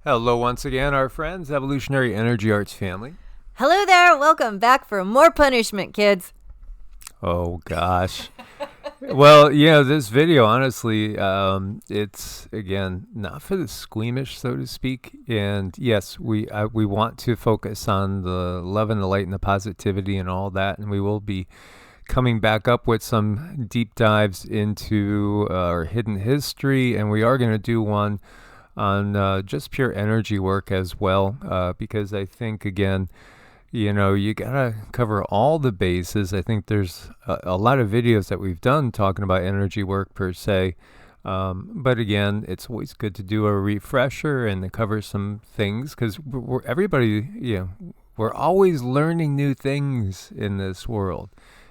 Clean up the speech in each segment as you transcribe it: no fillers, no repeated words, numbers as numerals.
Hello once again, our friends, Evolutionary Energy Arts family. Hello there. Welcome back for more punishment, kids. Oh, gosh. Well, this video, honestly, it's, again, not for the squeamish, so to speak. And yes, we want to focus on the love and the light and the positivity and all that. And we will be coming back up with some deep dives into our hidden history. And we are going to do one on just pure energy work as well, because I think, again, you gotta cover all the bases. I think there's a lot of videos that we've done talking about energy work per se. But again, it's always good to do a refresher and to cover some things because we're always learning new things in this world.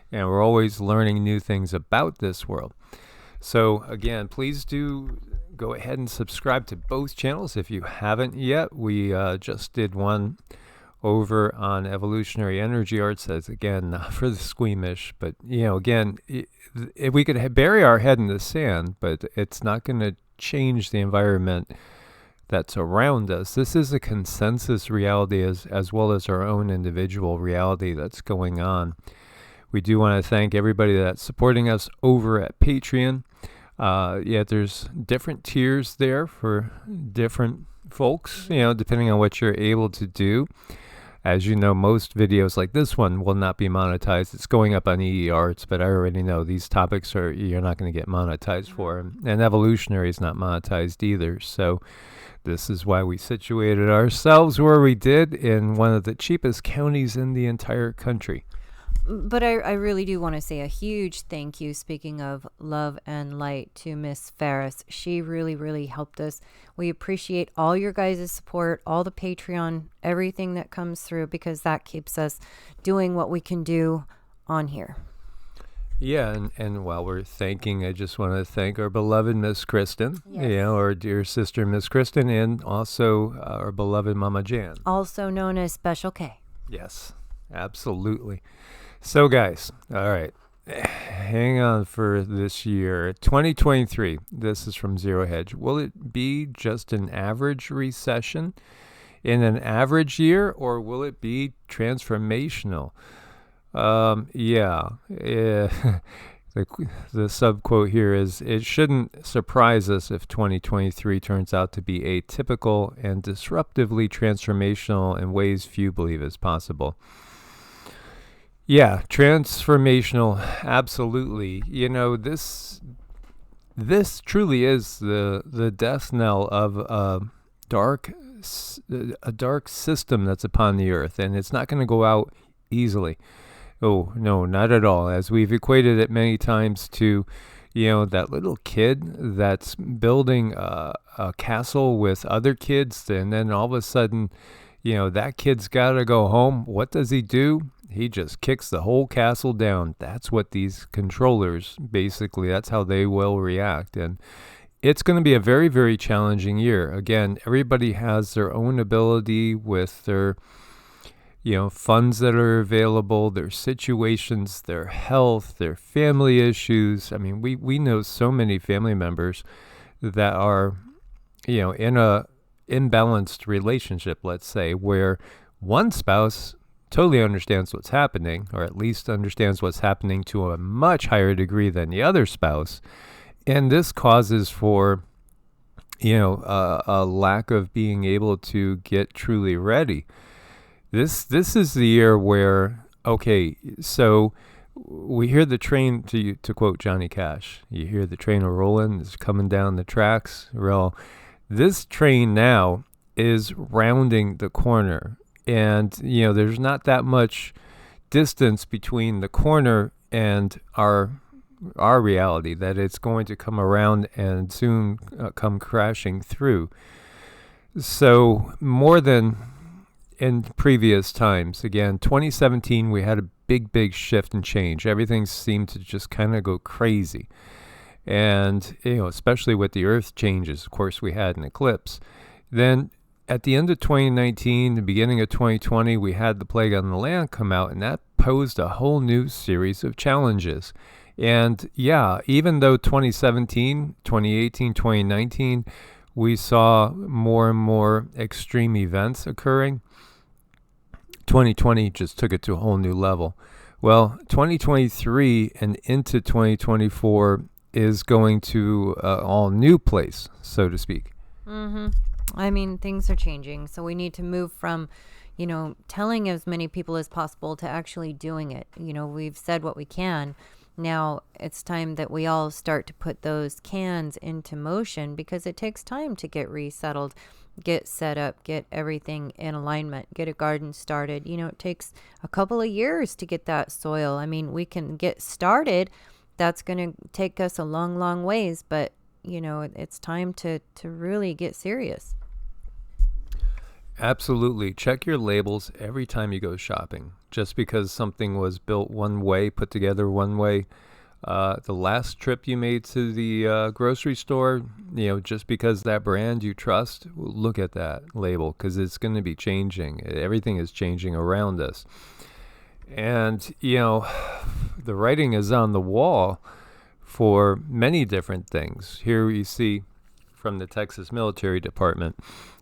And we're always learning new things about this world. So again, please do go ahead and subscribe to both channels if you haven't yet. We just did one over on Evolutionary Energy Arts. That's, again, not for the squeamish, but again, we could bury our head in the sand, but it's not going to change the environment that's around us. This is a consensus reality as well as our own individual reality that's going on. We do want to thank everybody that's supporting us over at Patreon. There's different tiers there for different folks, depending on what you're able to do. As you know, most videos like this one will not be monetized. It's going up on EEARTS, but I already know these topics you're not going to get monetized for. And Evolutionary is not monetized either. So this is why we situated ourselves where we did in one of the cheapest counties in the entire country. But I really do want to say a huge thank you, speaking of love and light, to Miss Ferris. She really, really helped us. We appreciate all your guys' support, all the Patreon, everything that comes through, because that keeps us doing what we can do on here. Yeah, and while we're thanking, I just want to thank our beloved Miss Kristen, Yes. Our dear sister Miss Kristen, and also our beloved Mama Jan. Also known as Special K. Yes, absolutely. So guys, all right, hang on for this year. 2023, this is from Zero Hedge. Will it be just an average recession in an average year, or will it be transformational? The sub-quote here is, it shouldn't surprise us if 2023 turns out to be atypical and disruptively transformational in ways few believe is possible. Yeah, transformational, absolutely. This truly is the death knell of a dark system that's upon the earth, and it's not going to go out easily. Oh, no, not at all. As we've equated it many times to, that little kid that's building a castle with other kids, and then all of a sudden, that kid's got to go home. What does he do? He just kicks the whole castle down. That's what these controllers, basically, that's how they will react. And it's going to be a very, very challenging year. Again, everybody has their own ability with their, funds that are available, their situations, their health, their family issues. I mean, we know so many family members that are, in a imbalanced relationship, let's say, where one spouse totally understands what's happening, or at least understands what's happening to a much higher degree than the other spouse. And this causes for, a lack of being able to get truly ready. This is the year where, okay, so we hear the train, to quote Johnny Cash, you hear the train a-rolling, it's coming down the tracks. Well, this train now is rounding the corner. And, there's not that much distance between the corner and our reality, that it's going to come around and soon come crashing through. So more than in previous times, again, 2017, we had a big shift and change. Everything seemed to just kind of go crazy. And, especially with the earth changes, of course, we had an eclipse. Then at the end of 2019, the beginning of 2020, we had the Plague on the Land come out, and that posed a whole new series of challenges. And yeah, even though 2017, 2018, 2019 we saw more and more extreme events occurring. 2020 just took it to a whole new level. Well, 2023 and into 2024 is going to all new place, so to speak. Mm-hmm. I mean, things are changing. So we need to move from, telling as many people as possible to actually doing it. We've said what we can. Now it's time that we all start to put those cans into motion, because it takes time to get resettled, get set up, get everything in alignment, get a garden started. It takes a couple of years to get that soil. I mean, we can get started. That's going to take us a long, long ways, but it's time to really get serious. Absolutely. Check your labels every time you go shopping. Just because something was built one way, put together one way, the last trip you made to the grocery store, just because that brand you trust, look at that label, because it's going to be changing. Everything is changing around us. And, the writing is on the wall for many different things. Here we see from the Texas Military Department.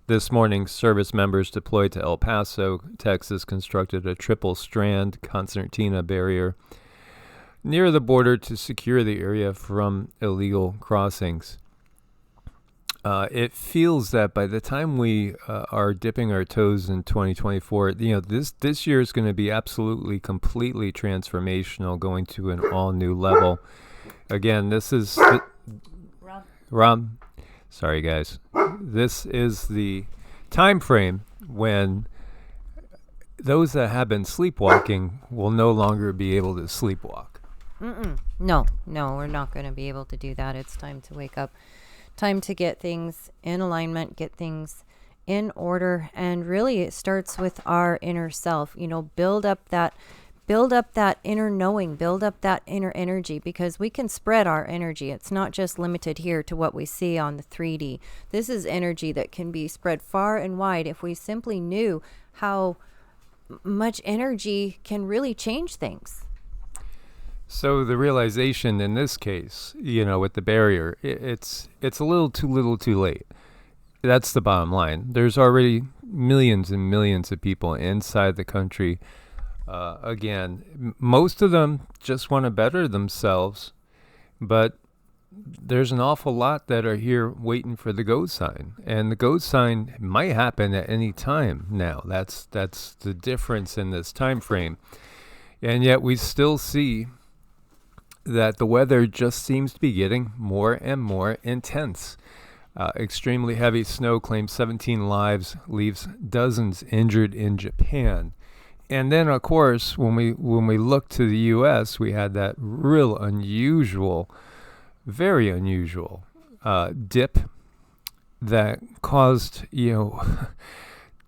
This morning, service members deployed to El Paso, Texas, constructed a triple-strand concertina barrier near the border to secure the area from illegal crossings. It feels that by the time we are dipping our toes in 2024, this year is going to be absolutely, completely transformational, going to an all-new level. Again, this is... Rob. Sorry, guys. This is the time frame when those that have been sleepwalking will no longer be able to sleepwalk. No, we're not going to be able to do that. It's time to wake up. Time to get things in alignment, get things in order. And really, it starts with our inner self. Build up that inner knowing, build up that inner energy, because we can spread our energy. It's not just limited here to what we see on the 3D. This is energy that can be spread far and wide if we simply knew how much energy can really change things. So the realization in this case, with the barrier, it's a little too late. That's the bottom line. There's already millions and millions of people inside the country. Again, most of them just want to better themselves, but there's an awful lot that are here waiting for the go sign, and the go sign might happen at any time now. That's the difference in this time frame. And yet we still see that the weather just seems to be getting more and more intense. Extremely heavy snow claims 17 lives, leaves dozens injured in Japan. And then, of course, when we look to the U.S., we had that real unusual, very unusual dip that caused,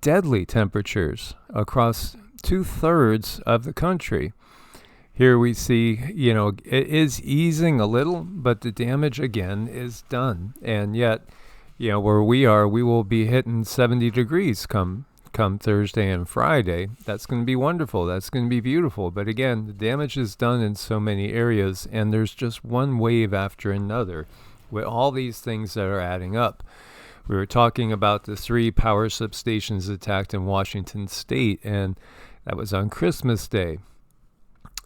deadly temperatures across 2/3 of the country. Here we see, it is easing a little, but the damage again is done. And yet, where we are, we will be hitting 70 degrees come Thursday and Friday. That's going to be wonderful. That's going to be beautiful. But again, the damage is done in so many areas, and there's just one wave after another with all these things that are adding up. We were talking about the 3 power substations attacked in Washington State, and that was on Christmas Day.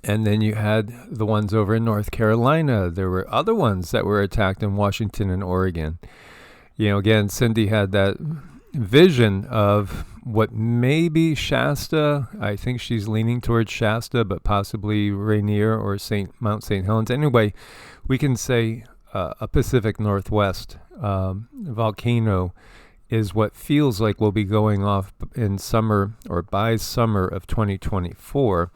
And then you had the ones over in North Carolina. There were other ones that were attacked in Washington and Oregon. Again, Cindy had that vision of what may be Shasta. I think she's leaning towards Shasta, but possibly Rainier or Mount St. Helens. Anyway, we can say a Pacific Northwest volcano is what feels like will be going off in summer or by summer of 2024.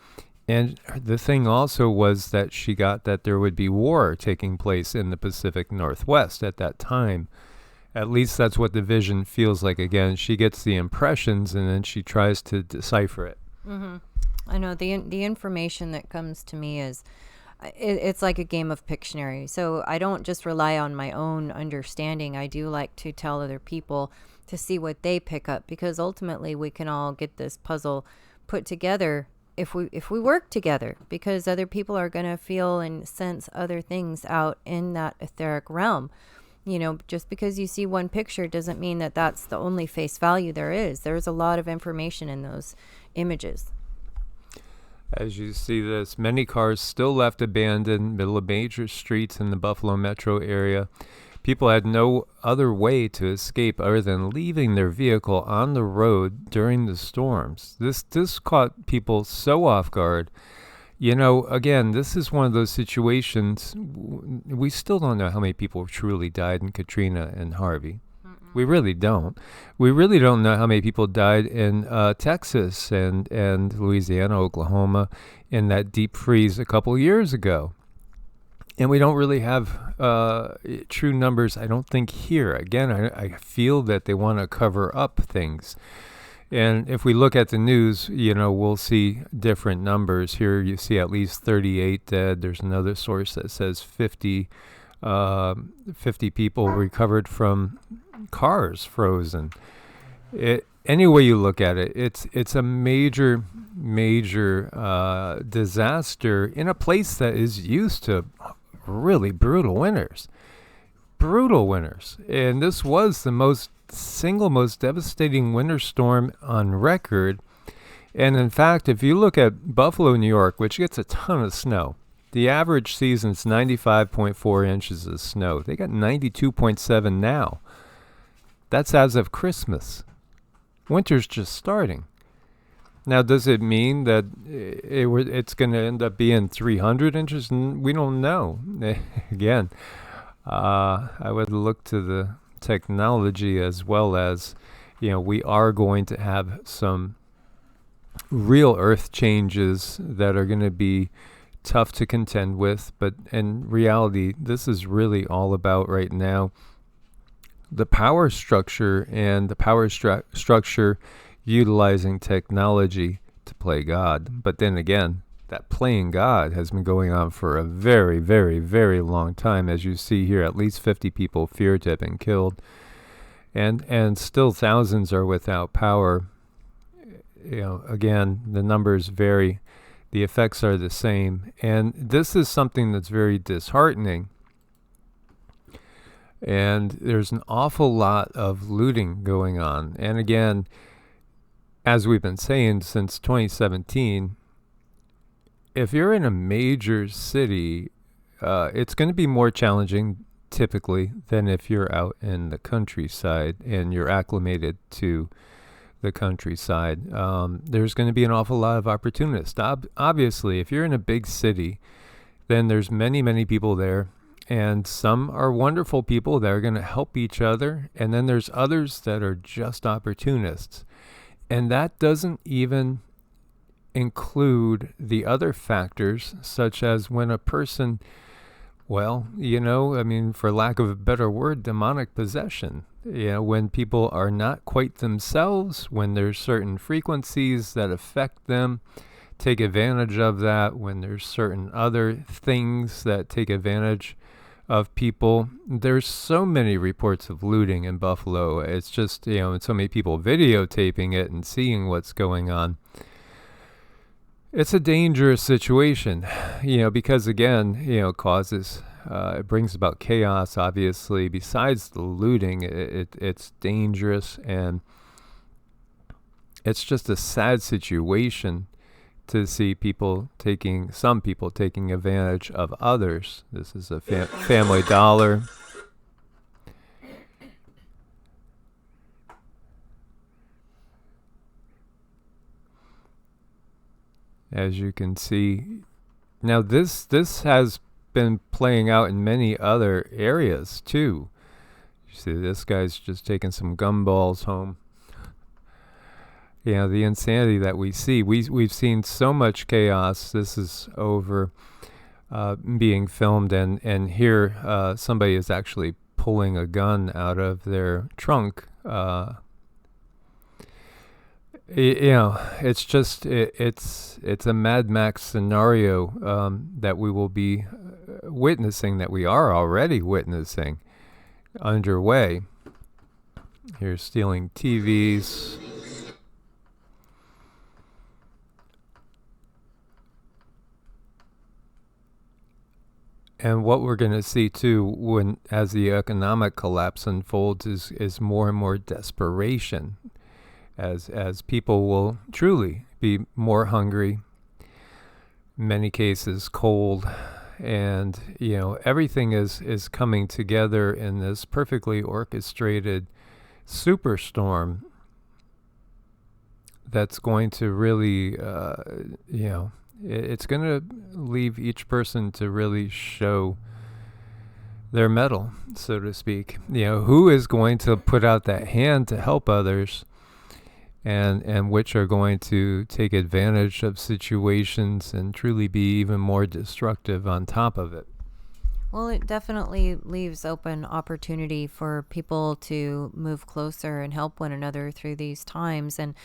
And the thing also was that she got that there would be war taking place in the Pacific Northwest at that time. At least that's what the vision feels like. Again, she gets the impressions and then she tries to decipher it. Mm-hmm. I know the information that comes to me is it's like a game of Pictionary. So I don't just rely on my own understanding. I do like to tell other people to see what they pick up, because ultimately we can all get this puzzle put together if we work together, because other people are going to feel and sense other things out in that etheric realm. Just because you see one picture doesn't mean that that's the only face value there is. There's a lot of information in those images. As you see this, many cars still left abandoned middle of major streets in the Buffalo metro area. People had no other way to escape other than leaving their vehicle on the road during the storms. This caught people so off guard. Again, this is one of those situations, we still don't know how many people truly died in Katrina and Harvey. We really don't. We really don't know how many people died in Texas and Louisiana, Oklahoma, in that deep freeze a couple years ago. And we don't really have true numbers, I don't think, here. Again, I feel that they want to cover up things. And if we look at the news, we'll see different numbers. Here you see at least 38 dead. There's another source that says 50 people recovered from cars frozen. Any way you look at it, it's a major disaster in a place that is used to really brutal winters. And this was the single most devastating winter storm on record. And in fact, if you look at Buffalo, New York, which gets a ton of snow, the average season's 95.4 inches of snow. They got 92.7 now. That's as of Christmas. Winter's just starting. Now, does it mean that it's going to end up being 300 inches? We don't know. Again, I would look to the technology as well as, we are going to have some real earth changes that are going to be tough to contend with. But in reality, this is really all about right now the power structure and the power structure utilizing technology to play God. But then again, that playing God has been going on for a very, very, very long time. As you see here, at least 50 people feared to have been killed. And still thousands are without power. Again, the numbers vary. The effects are the same. And this is something that's very disheartening. And there's an awful lot of looting going on. And again, as we've been saying since 2017, if you're in a major city, it's going to be more challenging typically than if you're out in the countryside and you're acclimated to the countryside. There's going to be an awful lot of opportunists. Obviously, if you're in a big city, then there's many, many people there. And some are wonderful people that are going to help each other. And then there's others that are just opportunists. And that doesn't even include the other factors, such as when a person, for lack of a better word, demonic possession. When people are not quite themselves, when there's certain frequencies that affect them, take advantage of that, when there's certain other things that take advantage of people. There's so many reports of looting in Buffalo. It's just, and so many people videotaping it and seeing what's going on. It's a dangerous situation, because again, it causes, it brings about chaos, obviously. Besides the looting, it's dangerous, and it's just a sad situation to see some people taking advantage of others. This is a Family Dollar. As you can see, now this has been playing out in many other areas too. You see, this guy's just taking some gumballs home. The insanity that we see. We've seen so much chaos. This is over being filmed, and here somebody is actually pulling a gun out of their trunk. It's just it's a Mad Max scenario that we will be witnessing, that we are already witnessing underway. Here's stealing TVs. And what we're going to see too, when as the economic collapse unfolds, is more and more desperation, as people will truly be more hungry, many cases cold, and everything is coming together in this perfectly orchestrated superstorm that's going to really it's going to leave each person to really show their mettle, so to speak. Who is going to put out that hand to help others, and which are going to take advantage of situations and truly be even more destructive on top of it. Well, it definitely leaves open opportunity for people to move closer and help one another through these times. And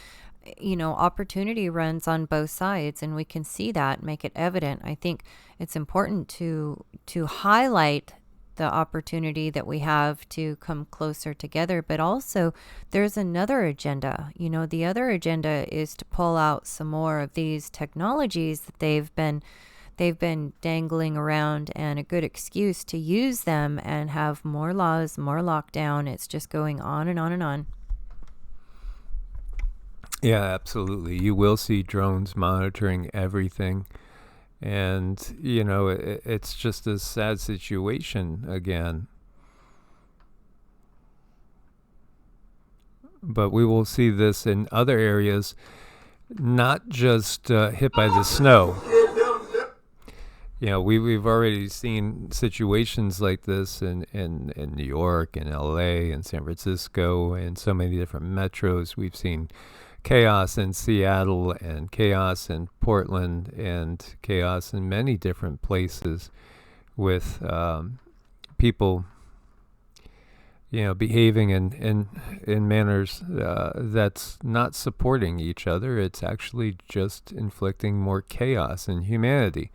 opportunity runs on both sides, and we can see that, make it evident. I think it's important to highlight the opportunity that we have to come closer together, but also there's another agenda. The other agenda is to pull out some more of these technologies that they've been dangling around, and a good excuse to use them and have more laws, more lockdown. It's just going on and on and on. Yeah, absolutely. You will see drones monitoring everything. And, it's just a sad situation again. But we will see this in other areas, not just hit by the snow. We've already seen situations like this in New York and LA and San Francisco and so many different metros. We've seen chaos in Seattle and chaos in Portland and chaos in many different places with people, behaving in manners that's not supporting each other. It's actually just inflicting more chaos in humanity.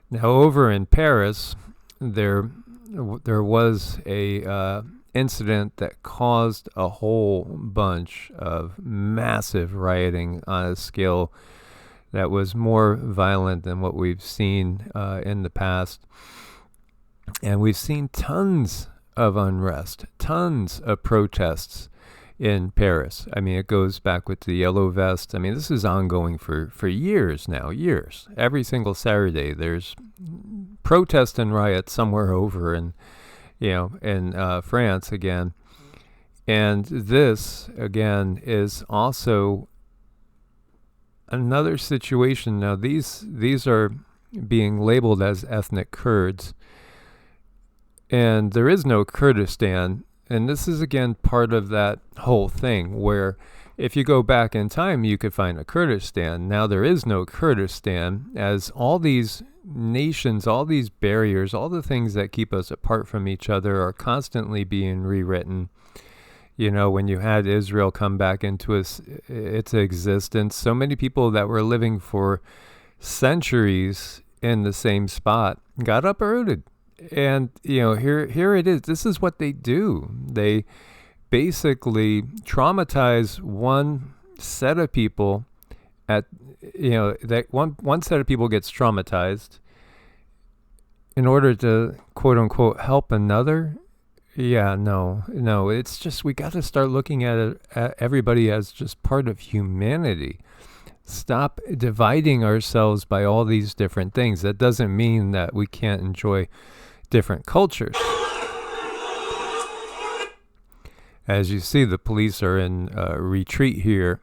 Now, over in Paris, there was a incident that caused a whole bunch of massive rioting on a scale that was more violent than what we've seen in the past. And we've seen tons of unrest, tons of protests in Paris. I mean, it goes back with the yellow vest. I mean, this is ongoing for years now, years. Every single Saturday, there's protest and riot somewhere over in France again. And this, again, is also another situation. Now, these are being labeled as ethnic Kurds. And there is no Kurdistan. And this is, again, part of that whole thing where if you go back in time, you could find a Kurdistan. Now there is no Kurdistan, as all these nations, all these barriers, all the things that keep us apart from each other are constantly being rewritten. When you had Israel come back into its existence, so many people that were living for centuries in the same spot got uprooted. And, here it is. This is what they do. They basically traumatize one set of people that one set of people gets traumatized in order to, quote unquote, help another. Yeah, no, it's just, we got to start looking at everybody as just part of humanity. Stop dividing ourselves by all these different things. That doesn't mean that we can't enjoy different cultures. As you see, the police are in retreat here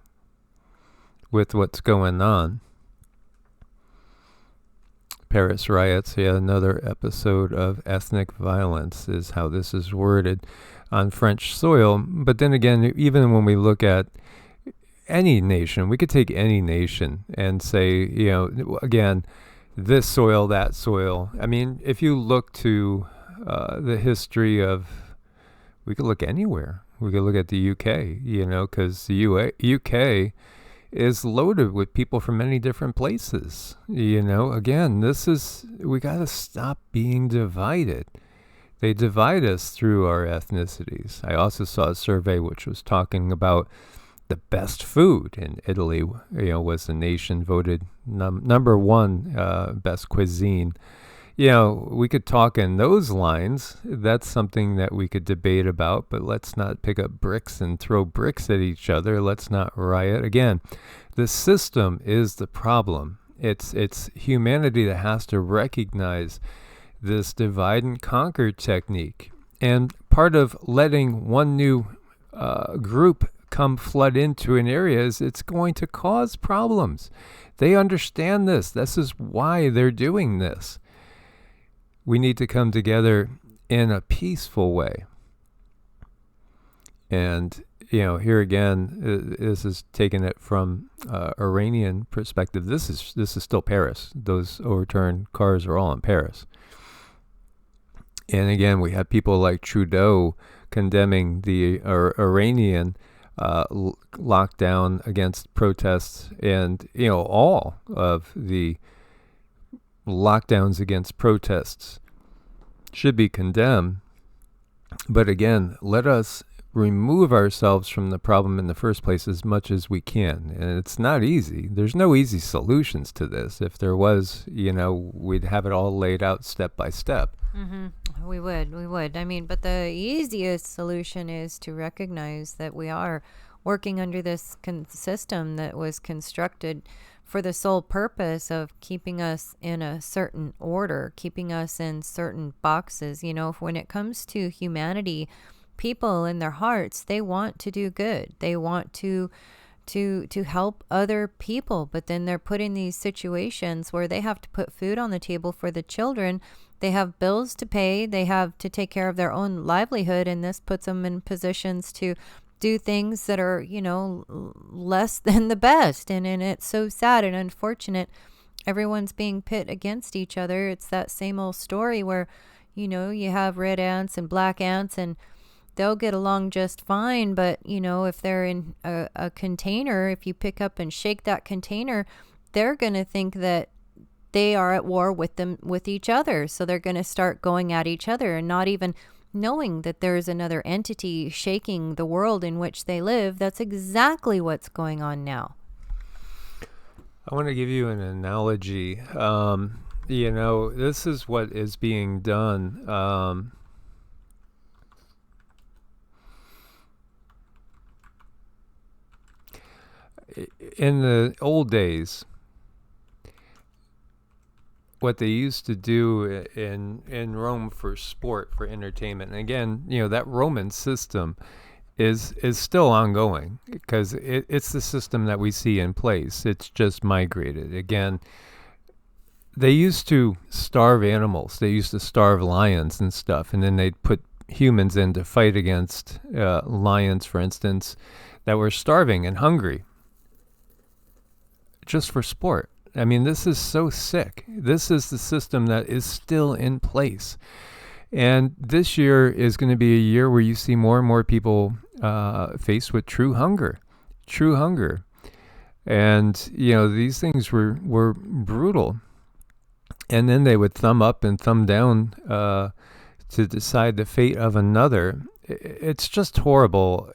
with what's going on. Paris riots, yeah, another episode of ethnic violence is how this is worded on French soil. But then again, even when we look at any nation, we could take any nation and say, again, this soil, that soil. I mean, if you look to the history of, we could look anywhere. We could look at the UK, because the UK is loaded with people from many different places. Again, we got to stop being divided. They divide us through our ethnicities. I also saw a survey which was talking about the best food in Italy, was the nation voted number one best cuisine. we could talk in those lines. That's something that we could debate about, but let's not pick up bricks and throw bricks at each other. Let's not riot. Again, the system is the problem. It's humanity that has to recognize this divide and conquer technique. And part of letting one new group come flood into an area is it's going to cause problems. They understand this. This is why they're doing this. We need to come together in a peaceful way. And, here again, this is taking it from Iranian perspective. This is still Paris. Those overturned cars are all in Paris. And again, we have people like Trudeau condemning the Iranian lockdown against protests, and all of the lockdowns against protests should be condemned. But again, let us remove ourselves from the problem in the first place as much as we can. And it's not easy. There's no easy solutions to this. If there was, we'd have it all laid out step by step. Mm-hmm. We would. I mean, but the easiest solution is to recognize that we are working under this system that was constructed for the sole purpose of keeping us in a certain order, keeping us in certain boxes. When it comes to humanity, people in their hearts, they want to do good. They want to help other people, but then they're put in these situations where they have to put food on the table for the children. They have bills to pay. They have to take care of their own livelihood, and this puts them in positions to do things that are, less than the best. And it's so sad and unfortunate. Everyone's being pit against each other. It's that same old story where, you have red ants and black ants, and they'll get along just fine. But, if they're in a container, if you pick up and shake that container, they're going to think that they are at war with each other. So they're going to start going at each other and not even knowing that there's another entity shaking the world in which they live. That's exactly what's going on now. I want to give you an analogy. This is what is being done. In the old days, what they used to do in Rome for sport, for entertainment, and again, that Roman system is still ongoing, because it's the system that we see in place. It's just migrated. Again, they used to starve animals. They used to starve lions and stuff, and then they'd put humans in to fight against lions, for instance, that were starving and hungry, just for sport. I mean, this is so sick. This is the system that is still in place. And this year is going to be a year where you see more and more people faced with true hunger. And, these things were brutal. And then they would thumb up and thumb down to decide the fate of another. It's just horrible.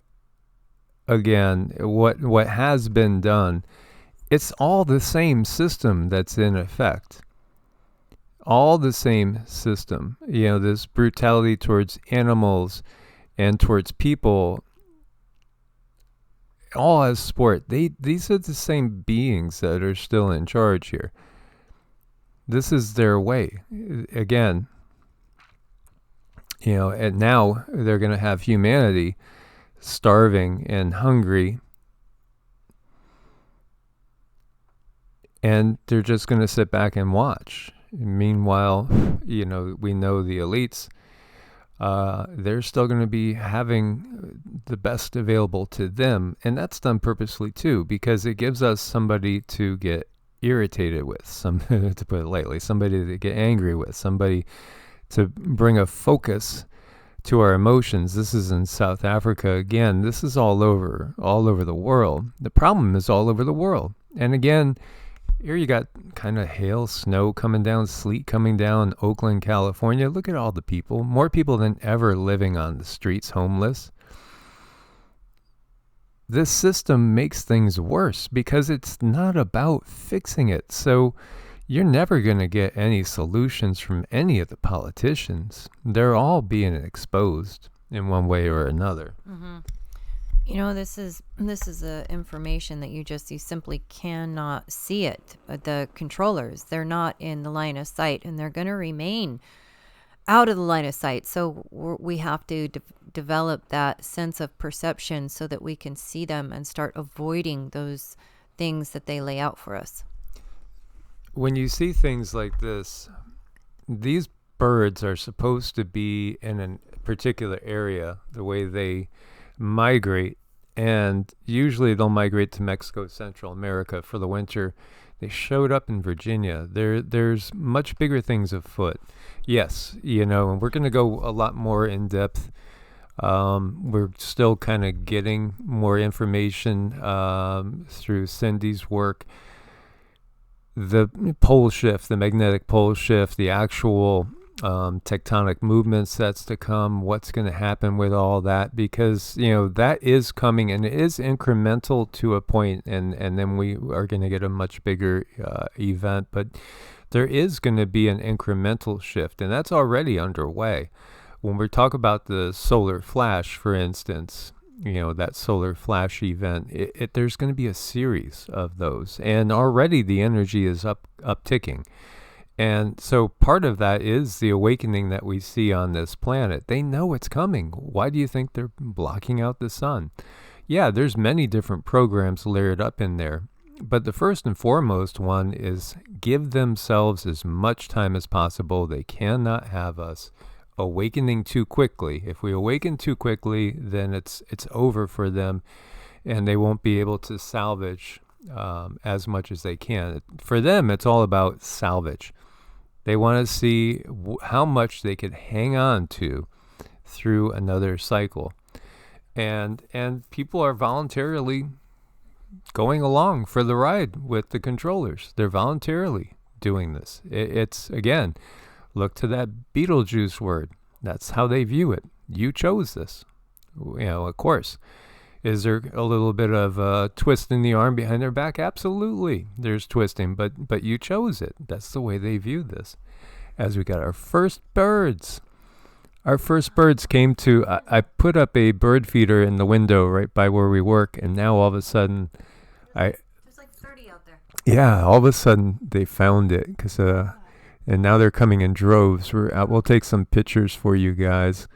Again, what has been done. It's all the same system that's in effect. All the same system. This brutality towards animals and towards people, all as sport. These are the same beings that are still in charge here. This is their way. Again, and now they're going to have humanity starving and hungry, and they're just going to sit back and watch. Meanwhile, we know the elites, they're still going to be having the best available to them. And that's done purposely too, because it gives us somebody to get irritated with, to put it lightly, somebody to get angry with, somebody to bring a focus to our emotions. This is in South Africa. Again, this is all over the world. The problem is all over the world. And again, here you got kind of hail, snow coming down, sleet coming down, Oakland, California. Look at all the people. More people than ever living on the streets, homeless. This system makes things worse because it's not about fixing it. So, you're never going to get any solutions from any of the politicians. They're all being exposed in one way or another. Mm-hmm. You know, this is information that you simply cannot see it. The controllers, they're not in the line of sight, and they're going to remain out of the line of sight. So we have to develop that sense of perception so that we can see them and start avoiding those things that they lay out for us. When you see things like this, these birds are supposed to be in a particular area, the way they migrate, and usually they'll migrate to Mexico, Central America for the winter. They showed up in Virginia. There's much bigger things afoot. Yes, and we're going to go a lot more in depth. We're still kind of getting more information through Cindy's work. The pole shift, the magnetic pole shift, the actual tectonic movements that's to come, what's going to happen with all that, because that is coming, and it is incremental to a point, and then we are going to get a much bigger event, but there is going to be an incremental shift, and that's already underway. When we talk about the solar flash, for instance, that solar flash event, there's going to be a series of those, and already the energy is upticking. And so part of that is the awakening that we see on this planet. They know it's coming. Why do you think they're blocking out the sun? Yeah, there's many different programs layered up in there. But the first and foremost one is give themselves as much time as possible. They cannot have us awakening too quickly. If we awaken too quickly, then it's over for them, and they won't be able to salvage as much as they can. For them, it's all about salvage. They want to see how much they could hang on to through another cycle. And people are voluntarily going along for the ride with the controllers. They're voluntarily doing this. It's, again, look to that Beetlejuice word. That's how they view it. You chose this. Of course. Is there a little bit of twisting the arm behind their back? Absolutely. There's twisting, but you chose it. That's the way they view this. As we got our first birds. Our first birds came to, I put up a bird feeder in the window right by where we work, and now all of a sudden, there's like 30 out there. Yeah, all of a sudden they found it, and now they're coming in droves. We'll take some pictures for you guys,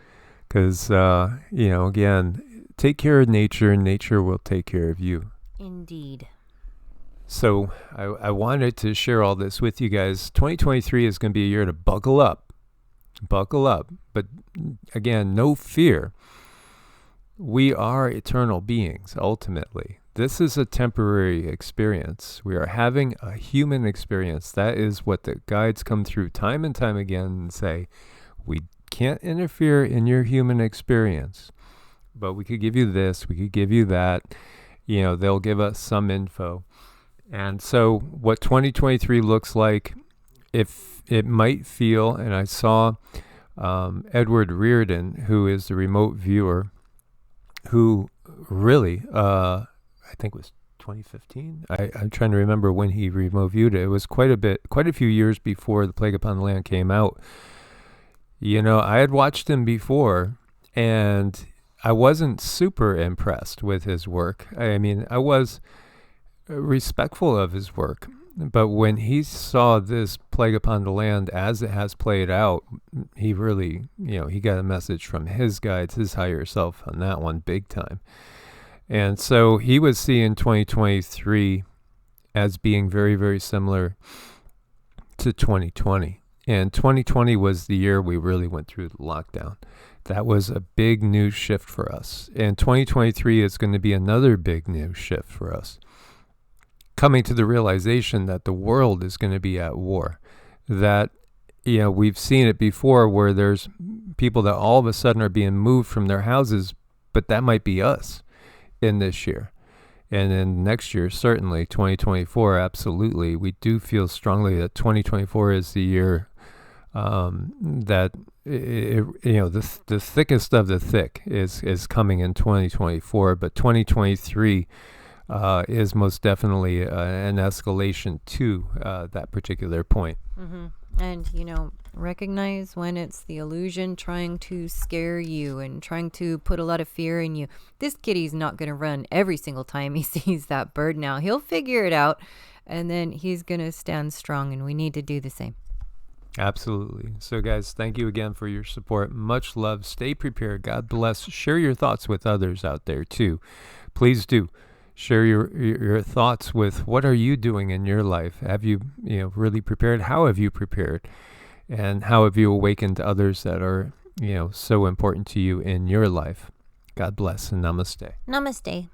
because, again, take care of nature, and nature will take care of you. Indeed. So I wanted to share all this with you guys. 2023 is going to be a year to buckle up. Buckle up. But again, no fear. We are eternal beings, ultimately. This is a temporary experience. We are having a human experience. That is what the guides come through time and time again and say, we can't interfere in your human experience. But we could give you this, we could give you that. They'll give us some info. And so what 2023 looks like, if it might feel, and I saw Edward Reardon, who is the remote viewer, who really, I think it was 2015. I'm trying to remember when he remote viewed it. It was quite a few years before The Plague Upon the Land came out. I had watched him before, and I wasn't super impressed with his work. I mean, I was respectful of his work, but when he saw this Plague Upon the Land as it has played out, he really, he got a message from his guides, his higher self on that one big time. And so he was seeing 2023 as being very, very similar to 2020. And 2020 was the year we really went through the lockdown. That was a big new shift for us. And 2023 is going to be another big new shift for us. Coming to the realization that the world is going to be at war. That, we've seen it before where there's people that all of a sudden are being moved from their houses, but that might be us in this year. And then next year, certainly 2024, absolutely. We do feel strongly that 2024 is the year that the thickest of the thick is coming in 2024, but 2023 is most definitely an escalation to that particular point. Mm-hmm. And, recognize when it's the illusion trying to scare you and trying to put a lot of fear in you. This kitty's not going to run every single time he sees that bird now. He'll figure it out, and then he's going to stand strong, and we need to do the same. Absolutely. So, guys, thank you again for your support. Much love. Stay prepared. God bless. Share your thoughts with others out there, too. Please do. Share your thoughts with what are you doing in your life? Have you, really prepared? How have you prepared? And how have you awakened others that are, so important to you in your life? God bless and namaste. Namaste.